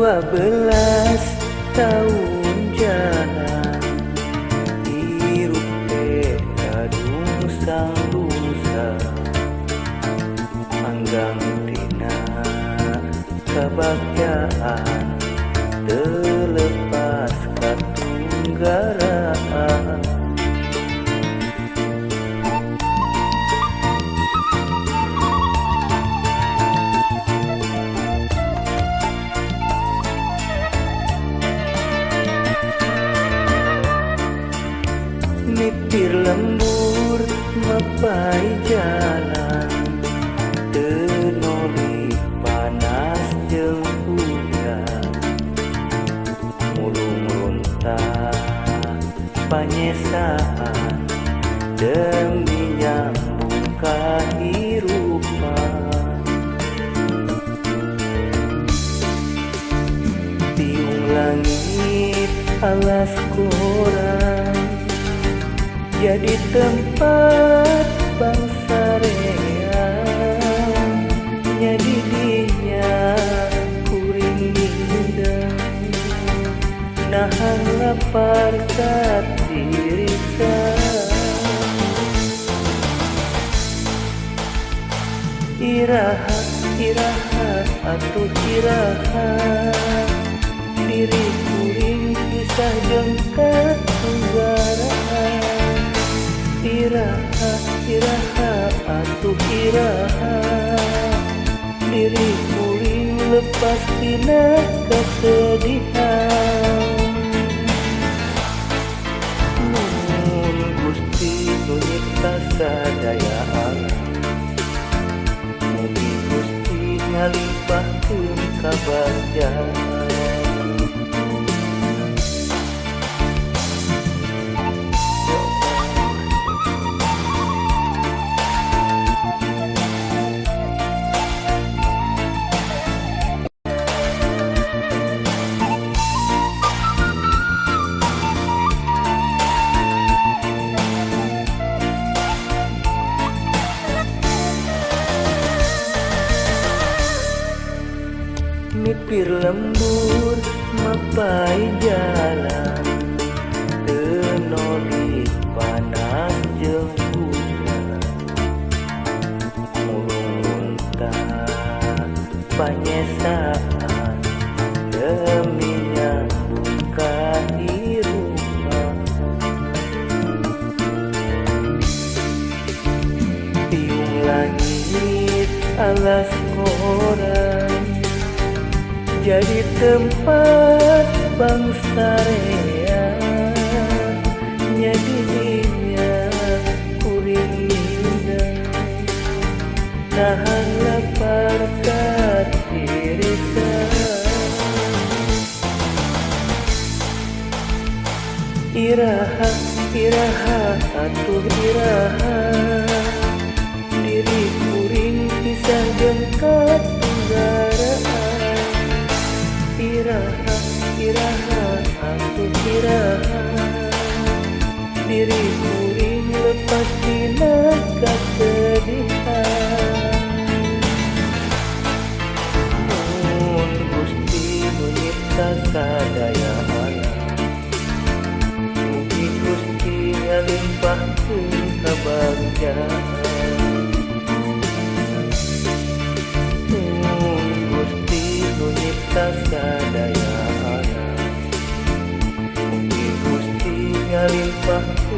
12 tahun jalan hirup kadung sang dosa anggang tina kebahagiaan terlepas katunggaraan. Nipir lembur mapai jalan tenori panas jeung hujan mulung runtah panyesaan demi nyambung kahirupan. Tiung langit alas koran jadi tempat bangsa reang, jadi dinya kuring mindeng nahan lapar katirisan. Irahat, irahat, atuh irahat, diri kuring kisah jeung katunggaraan. Irahat, irahat, atuh irahat, diri kuring lepas tina kesedihan. Nuhun Gusti nu nyipta sadaya alam, mugi Gusti ngalimpahkeun kabajaan. Nipir lembur mapai jalan tenori panas jeung hujan mulung runtah panyesaan demi nyambung kahirupan. Tiung langit alas koran jadi tempat bangsa reang, jadi dinya kuring mindeng nahan lapar katirisan. Irahat, irahat, atuh irahat, diri kuring pisah jeung katunggaraan. Irahat, irahat, atuh irahat, diri kuring lepas tina kesedihan. Nuhun Gusti nu nyipta sadaya alam, mugi Gusti ngalimpahkeun kabajaan. Nuhun Gusti nu nyipta sadaya alam, mugi Gusti ngalimpahkeun